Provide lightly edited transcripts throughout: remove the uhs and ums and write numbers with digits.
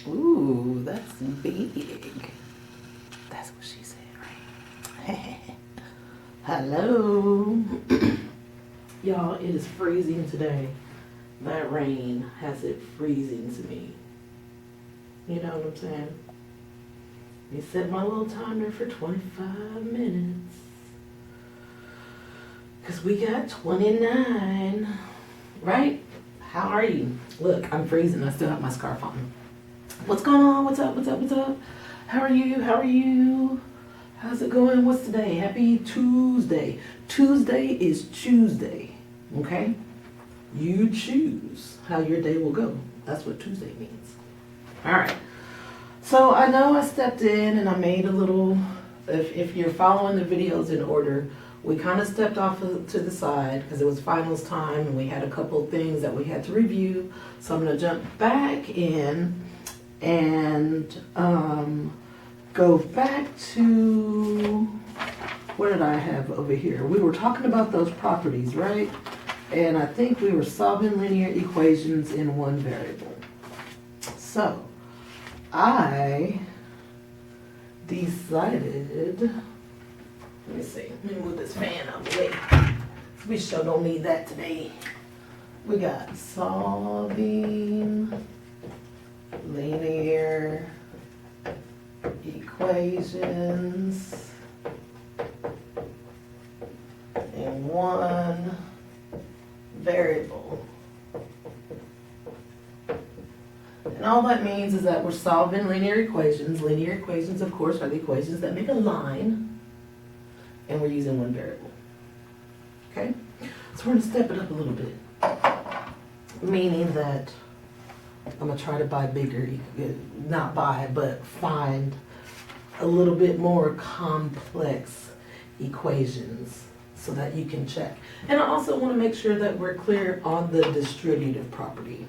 Ooh, that's big. That's what she said, right? Hello. Y'all, it is freezing today. That rain has it freezing to me. You know what I'm saying? Let me set my little timer for 25 minutes. Because we got 29. Right? How are you? Look, I'm freezing. I still have my scarf on. What's going on? What's up? What's up? What's up? How are you? How are you? How's it going? What's today? Happy Tuesday. Tuesday is Tuesday. Okay? You choose how your day will go. That's what Tuesday means. All right. So I know I stepped in and I made a little, if you're following the videos in order, we kind of stepped off to the side because it was finals time and we had a couple things that we had to review. So I'm going to jump back in and go back to, what did I have over here? We were talking about those properties, right? And I think we were solving linear equations in one variable. So I decided, let me see, let me move this fan out of the way. We sure don't need that today. We got solving linear equations in one variable. And all that means is that we're solving linear equations. Linear equations, of course, are the equations that make a line, and we're using one variable. Okay? So we're going to step it up a little bit, meaning that I'm going to try to buy bigger, not buy, but find a little bit more complex equations so that you can check. And I also want to make sure that we're clear on the distributive property,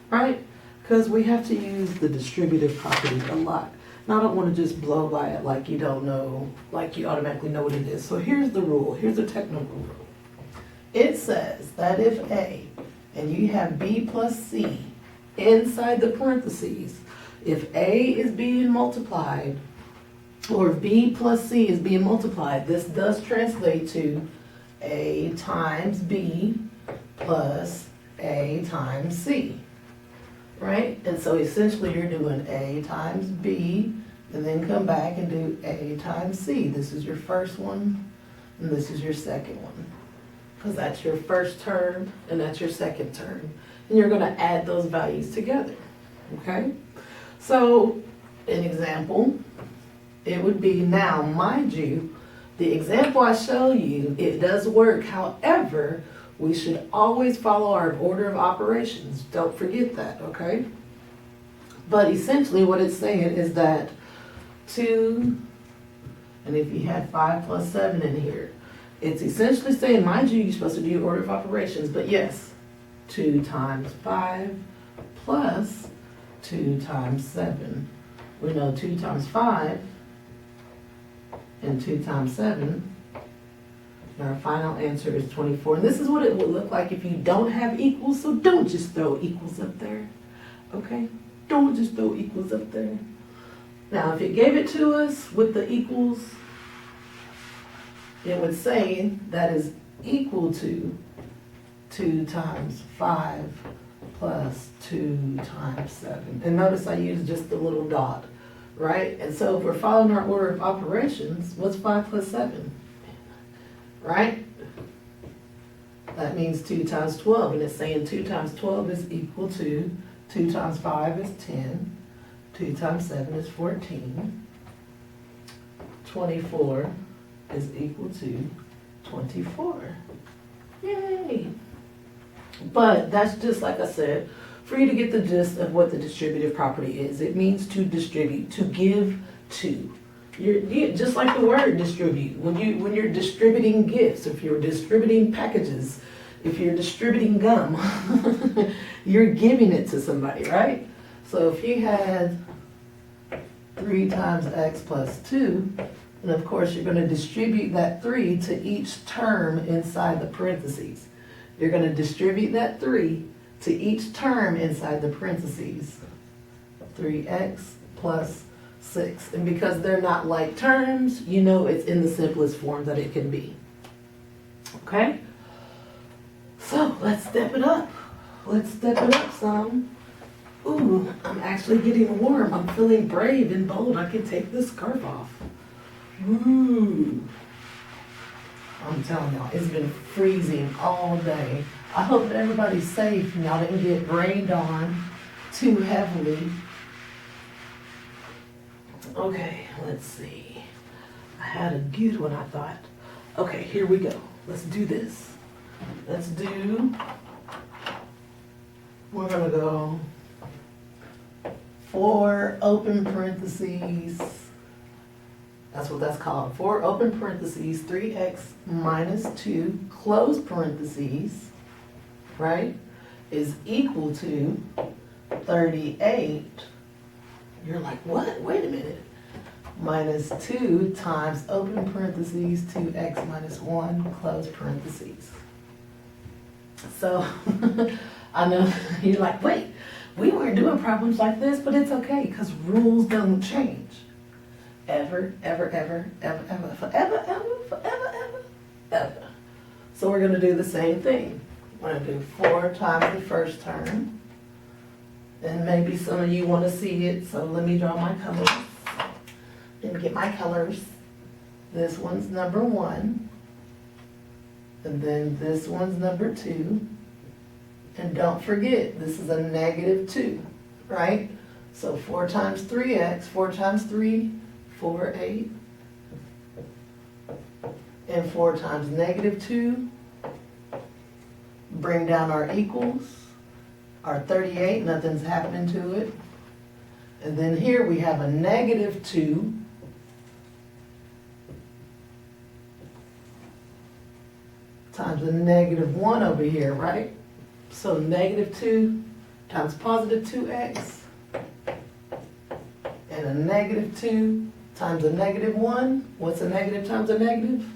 right? Because we have to use the distributive property a lot. Now I don't want to just blow by it like you don't know, like you automatically know what it is. So here's the rule, here's the technical rule. It says that if A and you have B plus C inside the parentheses, if A is being multiplied or if B plus C is being multiplied, this does translate to A times B plus A times C. Right? And so essentially you're doing A times B and then come back and do A times C. This is your first one and this is your second one. Because that's your first term and that's your second term. And you're going to add those values together. Okay? So, an example, it would be now, mind you, the example I show you, it does work. However, we should always follow our order of operations. Don't forget that, okay? But essentially what it's saying is that 2, and if you had 5 plus 7 in here, it's essentially saying, mind you, you're supposed to do order of operations, but yes, 2 times 5 plus 2 times 7. We know 2 times 5 and 2 times 7. And our final answer is 24. And this is what it will look like if you don't have equals, so don't just throw equals up there. Okay? Don't just throw equals up there. Now, if it gave it to us with the equals, it would say that is equal to 2 times 5 plus 2 times 7. And notice I used just the little dot, right? And so if we're following our order of operations, what's 5 plus 7? Right? That means 2 times 12, and it's saying 2 times 12 is equal to 2 times 5 is 10, 2 times 7 is 14, 24 is equal to 24. Yay! But that's just like I said, for you to get the gist of what the distributive property is. It means to distribute, to give to. You're just like the word distribute. When you're distributing gifts, if you're distributing packages, if you're distributing gum, you're giving it to somebody, right? So if you had 3 times x plus 2, and of course you're going to distribute that 3 to each term inside the parentheses. You're going to distribute that 3 to each term inside the parentheses. 3x plus 6. And because they're not like terms, you know it's in the simplest form that it can be. Okay? So let's step it up. Let's step it up some. Ooh, I'm actually getting warm. I'm feeling brave and bold. I can take this scarf off. Ooh. I'm telling y'all, it's been freezing all day. I hope that everybody's safe and y'all didn't get rained on too heavily. Okay, let's see. I had a good one, I thought. Okay, here we go. Let's do this. We're gonna go 4 open parentheses. That's what that's called. 4 open parentheses, 3x minus 2, close parentheses, right, is equal to 38. You're like, what? Wait a minute. Minus 2 times open parentheses, 2x minus 1, close parentheses. So, I know you're like, wait, we weren't doing problems like this, but it's okay, because rules don't change. Ever, ever, ever, ever, ever, forever, ever, forever, ever, ever. So we're going to do the same thing. We're going to do 4 times the first term. And maybe some of you want to see it, so let me draw my colors. Let me get my colors. This one's number 1. And then this one's number 2. And don't forget, this is a negative 2, right? So 4 times 3x, 4 times 3, 4, 8. And 4 times negative 2. Bring down our equals. Our 38, nothing's happening to it. And then here we have a negative 2. Times a negative 1 over here, right? So negative 2 times positive 2x. And a negative 2 times a negative 1. What's a negative times a negative?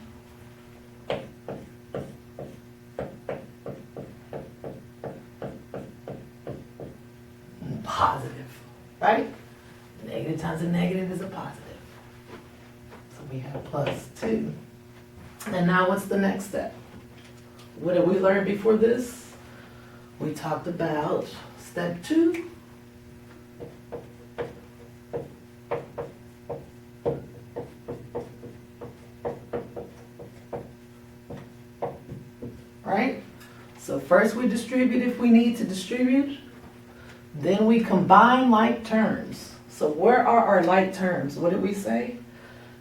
Positive, right? Negative times a negative is a positive. So we have plus 2. And now what's the next step? What did we learn before this? We talked about step 2. Right? So first we distribute if we need to distribute. Then we combine like terms. So where are our like terms? What did we say?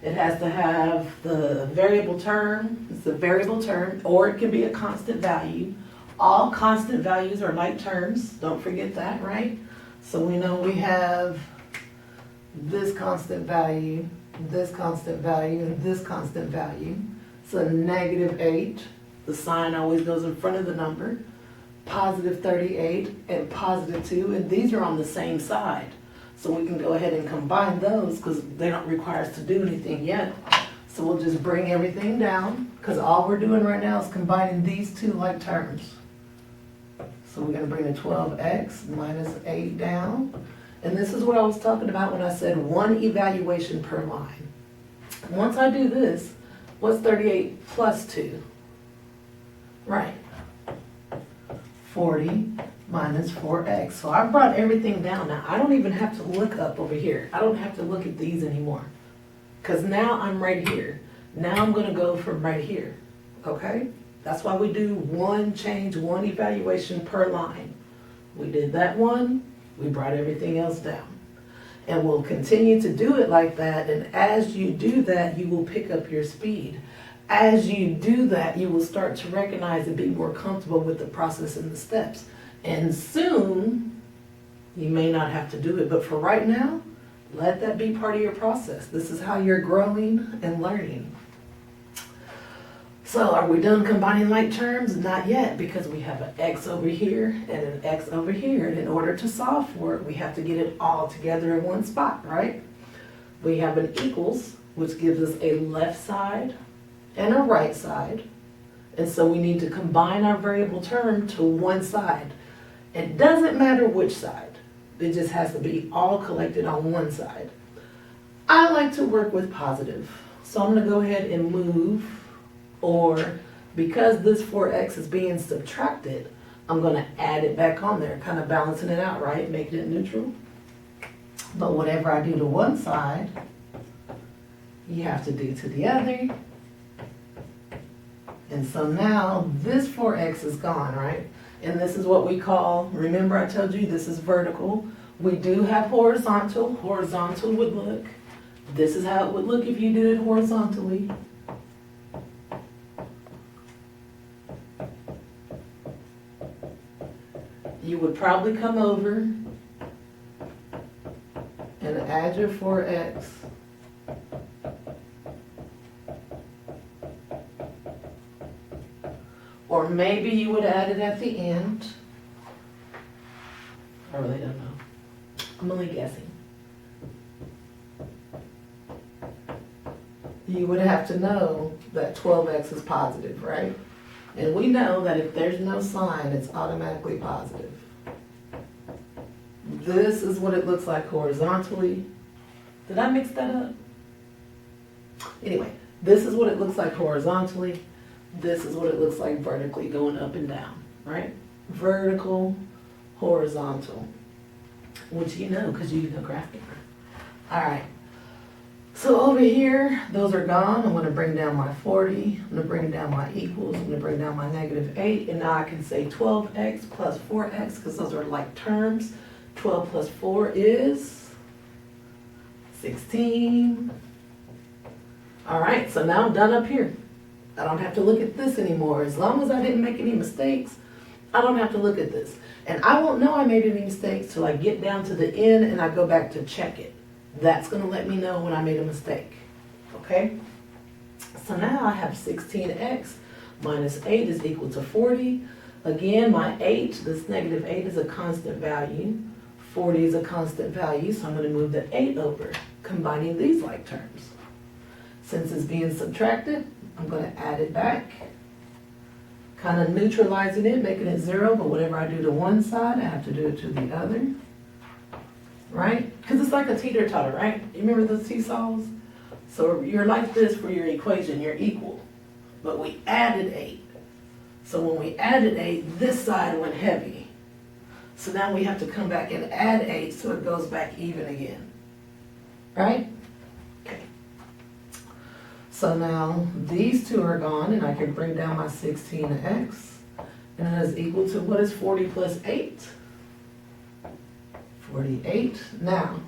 It has to have the variable term. It's a variable term, or it can be a constant value. All constant values are like terms. Don't forget that, right? So we know we have this constant value, this constant value, and this constant value. So negative 8. The sign always goes in front of the number. Positive 38 and positive 2, and these are on the same side. So we can go ahead and combine those because they don't require us to do anything yet. So we'll just bring everything down because all we're doing right now is combining these two like terms. So we're going to bring the 12x minus 8 down. And this is what I was talking about when I said 1 evaluation per line. Once I do this, what's 38 plus 2? Right. 40 minus 4x. So I brought everything down. Now I don't even have to look up over here. I don't have to look at these anymore. Because now I'm right here. Now I'm going to go from right here. Okay? That's why we do 1 change, 1 evaluation per line. We did that one. We brought everything else down. And we'll continue to do it like that. And as you do that, you will pick up your speed. As you do that, you will start to recognize and be more comfortable with the process and the steps. And soon, you may not have to do it. But for right now, let that be part of your process. This is how you're growing and learning. So are we done combining like terms? Not yet, because we have an x over here and an x over here. And in order to solve for it, we have to get it all together in one spot, right? We have an equals, which gives us a left side and a right side. And so we need to combine our variable term to one side. It doesn't matter which side. It just has to be all collected on one side. I like to work with positive. So I'm gonna go ahead and move, or because this 4x is being subtracted, I'm gonna add it back on there, kind of balancing it out, right? Making it neutral. But whatever I do to one side, you have to do to the other. And so now this 4x is gone, right? And this is what we call, remember I told you this is vertical. We do have horizontal. Horizontal would look, this is how it would look if you did it horizontally. You would probably come over and add your 4x. Or maybe you would add it at the end. I really don't know. I'm only guessing. You would have to know that 12x is positive, right? And we know that if there's no sign, it's automatically positive. This is what it looks like horizontally. Did I mix that up? Anyway, this is what it looks like horizontally. This is what it looks like vertically, going up and down, right? Vertical, horizontal, which you know because you know graph paper. All right. So over here, those are gone. I'm going to bring down my 40. I'm going to bring down my equals. I'm going to bring down my -8. And now I can say 12x plus 4x because those are like terms. 12 plus 4 is 16. All right, so now I'm done up here. I don't have to look at this anymore. As long as I didn't make any mistakes, I don't have to look at this. And I won't know I made any mistakes till I get down to the end and I go back to check it. That's going to let me know when I made a mistake. Okay? So now I have 16x minus 8 is equal to 40. Again, my 8, this -8 is a constant value. 40 is a constant value, so I'm going to move the 8 over, combining these like terms. Since it's being subtracted, I'm going to add it back, kind of neutralizing it, making it 0, but whatever I do to one side, I have to do it to the other, right? Because it's like a teeter-totter, right? You remember those seesaws? So you're like this for your equation, you're equal, but we added 8. So when we added 8, this side went heavy. So now we have to come back and add 8 so it goes back even again, right? Okay. So now these two are gone and I can bring down my 16x and that is equal to what is 40 plus 8? 48. Now,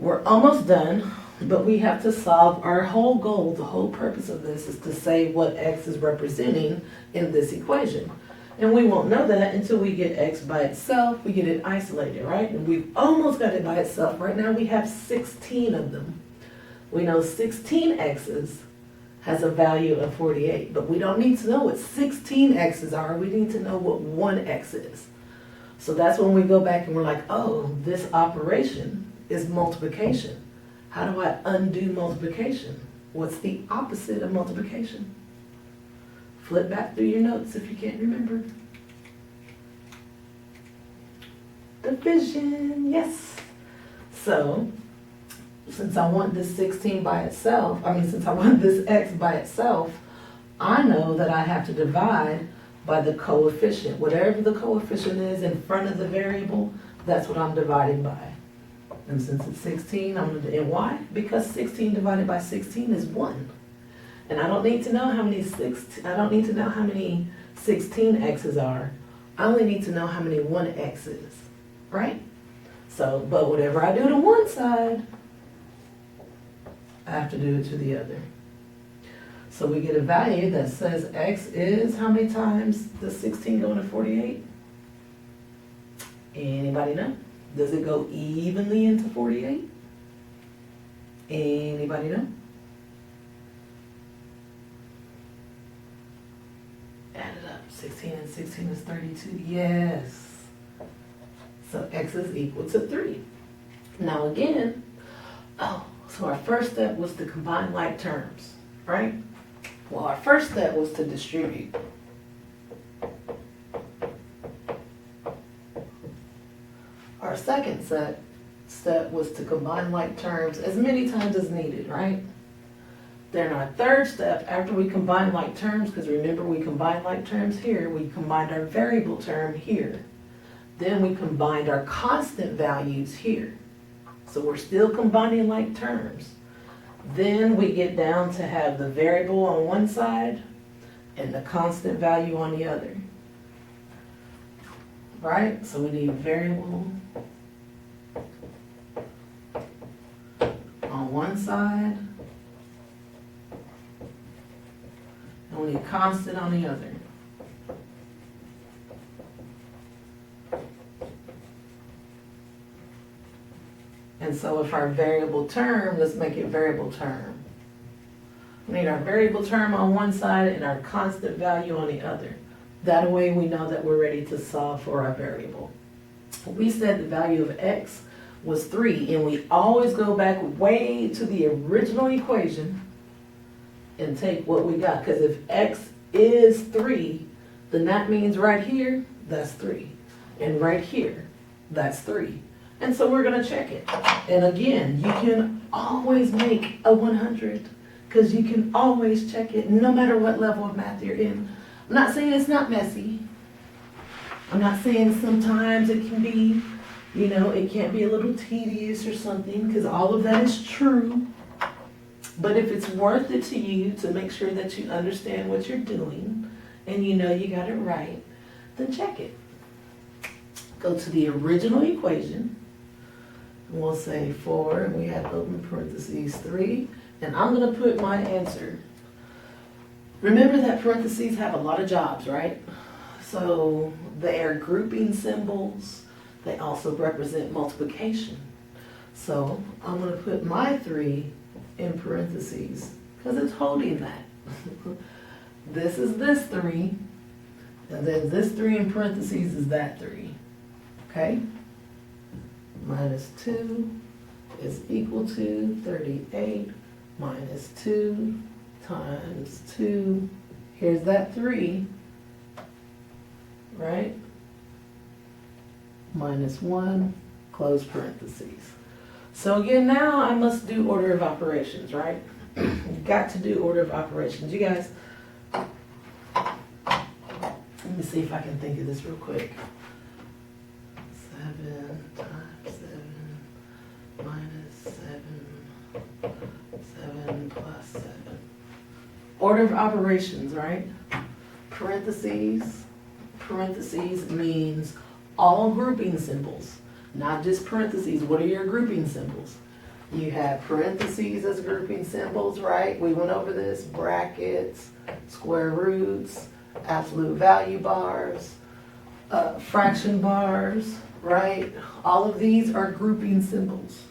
we're almost done, but we have to solve our whole goal. The whole purpose of this is to say what x is representing in this equation. And we won't know that until we get x by itself, we get it isolated, right? And we've almost got it by itself. Right now we have 16 of them. We know 16 x's has a value of 48, but we don't need to know what 16 x's are. We need to know what 1x is. So that's when we go back and we're like, oh, this operation is multiplication. How do I undo multiplication? What's the opposite of multiplication? Flip back through your notes if you can't remember. Division, yes. So, since I want this 16 by itself, since I want this x by itself, I know that I have to divide by the coefficient. Whatever the coefficient is in front of the variable, that's what I'm dividing by. And since it's 16, and why? Because 16 divided by 16 is 1. And I don't need to know how many 16 x's are. I only need to know how many 1x is, right? So, but whatever I do to one side, I have to do it to the other. So we get a value that says x is how many times does 16 go into 48? Anybody know? Does it go evenly into 48? Anybody know? Add it up. 16 and 16 is 32. Yes. So x is equal to 3. Now again, so our first step was to combine like terms, right? Well, our first step was to distribute. Our our second step was to combine like terms as many times as needed, right? Then our third step, after we combine like terms, because remember we combined like terms here, we combined our variable term here. Then we combined our constant values here. So we're still combining like terms. Then we get down to have the variable on one side and the constant value on the other. Right? So we need variable on one side, and we need constant on the other. And so if our variable term, let's make it variable term. We need our variable term on one side and our constant value on the other. That way we know that we're ready to solve for our variable. We said the value of x was 3, and we always go back way to the original equation and take what we got. Because if x is 3, then that means right here, that's 3. And right here, that's 3. And so we're going to check it. And again, you can always make a 100 because you can always check it no matter what level of math you're in. I'm not saying it's not messy. I'm not saying sometimes it can be, it can't be a little tedious or something, because all of that is true. But if it's worth it to you to make sure that you understand what you're doing and you got it right, then check it. Go to the original equation. And we'll say 4, and we have open parentheses 3, and I'm going to put my answer. Remember that parentheses have a lot of jobs, right? So they are grouping symbols. They also represent multiplication. So I'm going to put my 3 in parentheses because it's holding that. This is this 3, and then this 3 in parentheses is that 3. Okay? Minus 2 is equal to 38 minus 2 times 2. Here's that 3, right? Minus 1, close parentheses. So again, now I must do order of operations, right? You've got to do order of operations. You guys, let me see if I can think of this real quick. 7 times 7 minus 7 plus 7. Order of operations, right? Parentheses means all grouping symbols, not just parentheses. What are your grouping symbols? You have parentheses as grouping symbols, right? We went over this. Brackets, square roots, absolute value bars, fraction bars, right? All of these are grouping symbols.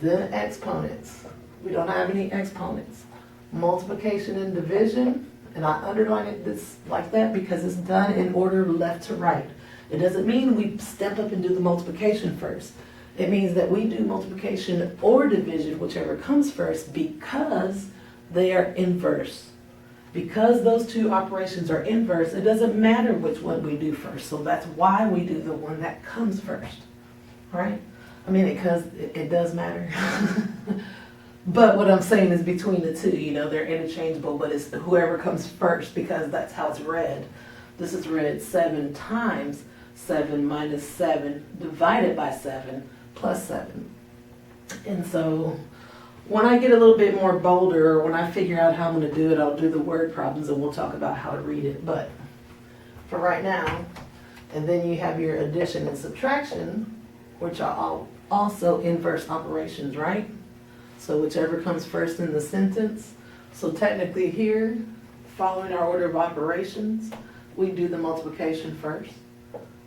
Then exponents. We don't have any exponents. Multiplication and division, and I underlined this like that because it's done in order left to right. It doesn't mean we step up and do the multiplication first. It means that we do multiplication or division, whichever comes first, because they are inverse. Because those two operations are inverse, it doesn't matter which one we do first. So that's why we do the one that comes first, right? I mean, because it does matter. But what I'm saying is between the two, they're interchangeable, but it's whoever comes first because that's how it's read. This is read 7 times 7 minus 7 divided by 7 plus 7. And so when I get a little bit more bolder, or when I figure out how I'm going to do it, I'll do the word problems and we'll talk about how to read it. But for right now, and then you have your addition and subtraction, which are all also inverse operations, right? So whichever comes first in the sentence. So technically here, following our order of operations, we do the multiplication first,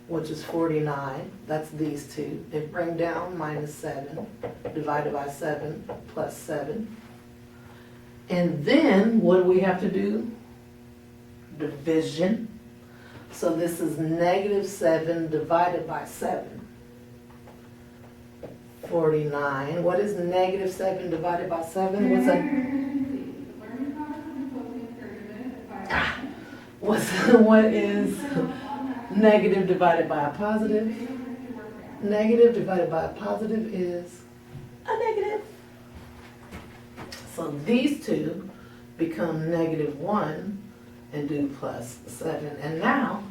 which is 49. That's these two. It bring down minus 7 divided by 7 plus 7. And then what do we have to do? Division. So this is negative 7 divided by 7. 49. What is negative 7 divided by 7? What's that? What is negative divided by a positive? Negative divided by a positive is a negative. So these two become -1 and do +7. And now,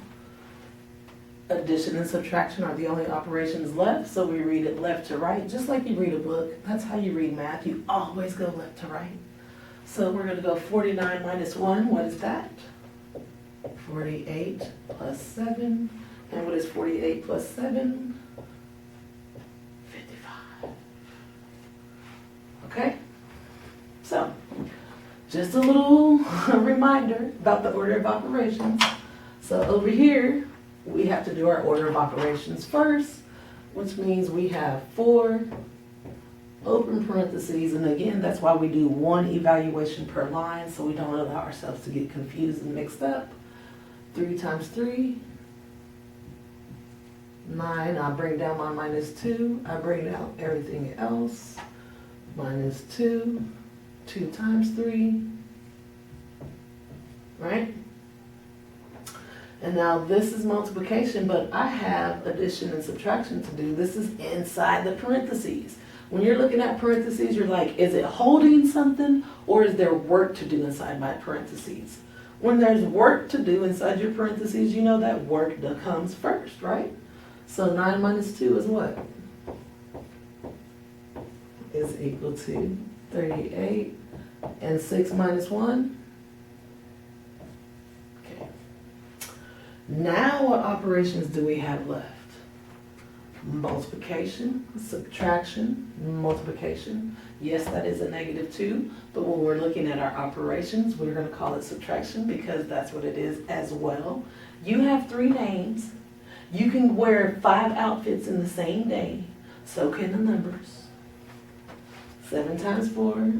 addition and subtraction are the only operations left, so we read it left to right, just like you read a book. That's how you read math. You always go left to right. So we're going to go 49 minus 1. What is that? 48 plus 7. And what is 48 plus 7? 55. Okay? So, just a little reminder about the order of operations. So over here, we have to do our order of operations first, which means we have 4 open parentheses, and again, that's why we do 1 evaluation per line, so we don't allow ourselves to get confused and mixed up. 3 times 3, 9, I bring down my -2, I bring down everything else, -2, 2 times 3, right? And now this is multiplication, but I have addition and subtraction to do. This is inside the parentheses. When you're looking at parentheses, you're like, is it holding something or is there work to do inside my parentheses? When there's work to do inside your parentheses, you know that work comes first, right? So 9 minus 2 is what? Is equal to 38. And 6 minus 1? Okay. Now what operations do we have left? Multiplication, subtraction, multiplication. Yes, that is a -2, but when we're looking at our operations, we're going to call it subtraction because that's what it is as well. You have 3 names. You can wear 5 outfits in the same day. So can the numbers. 7 times 4.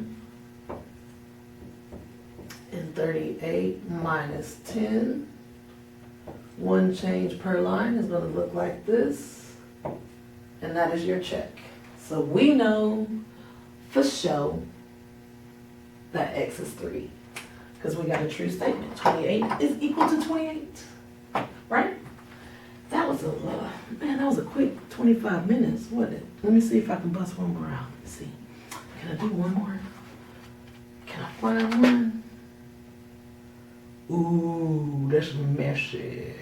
And 38 minus 10. 1 change per line is going to look like this. And that is your check. So we know for sure that X is 3. Because we got a true statement. 28 is equal to 28. Right? That was man, that was a quick 25 minutes, wasn't it? Let me see if I can bust one more out. Let's see. Can I do one more? Can I find one? Ooh, that's messy.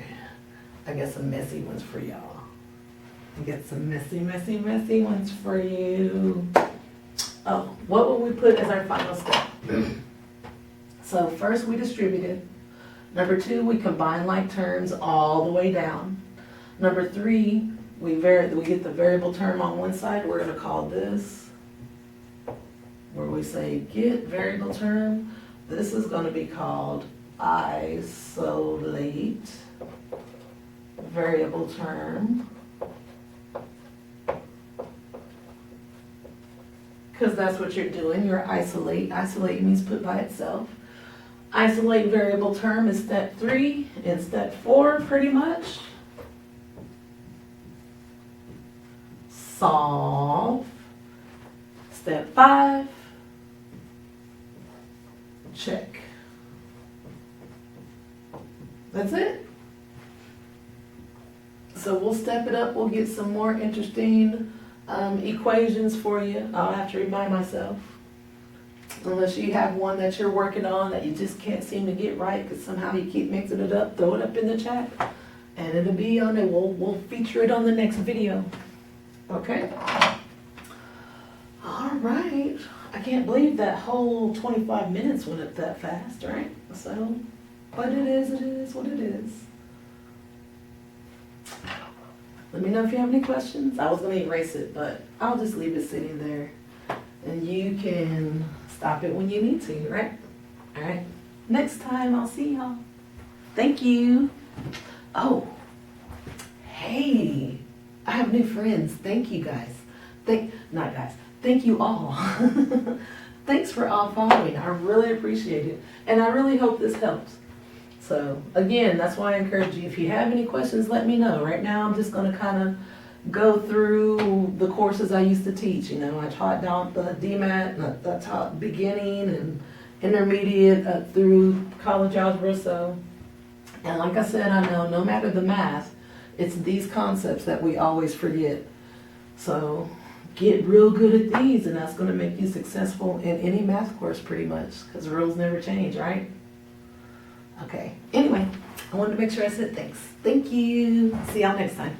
I got some messy ones for y'all. I got some messy ones for you. Oh, what will we put as our final step? So first we distributed. Number 2, we combine like terms all the way down. Number 3, we get the variable term on one side. We're going to call this, where we say get variable term. This is going to be called isolate variable term, because that's what you're doing. You're isolate. Isolate means put by itself. Isolate variable term is step 3. And step 4, pretty much, solve. Step 5, check. That's it. So we'll step it up. We'll get some more interesting equations for you. I'll have to remind myself. Unless you have one that you're working on that you just can't seem to get right because somehow you keep mixing it up, throw it up in the chat and it'll be on it. We'll feature it on the next video. Okay? All right. I can't believe that whole 25 minutes went up that fast, right? So, but it is what it is. Let me know if you have any questions. I was going to erase it, but I'll just leave it sitting there. And you can stop it when you need to, right? All right. Next time, I'll see y'all. Thank you. Oh, hey, I have new friends. Thank you guys. Thank you all. Thanks for all following. I really appreciate it. And I really hope this helps. So again, that's why I encourage you, if you have any questions, let me know. Right now, I'm just going to kind of go through the courses I used to teach. You know, I taught down the DMAT, and I taught beginning and intermediate through college algebra. So, and like I said, I know no matter the math, it's these concepts that we always forget. So get real good at these, and that's gonna make you successful in any math course pretty much, because rules never change, right? Okay, anyway, I wanted to make sure I said thanks. Thank you. See y'all next time.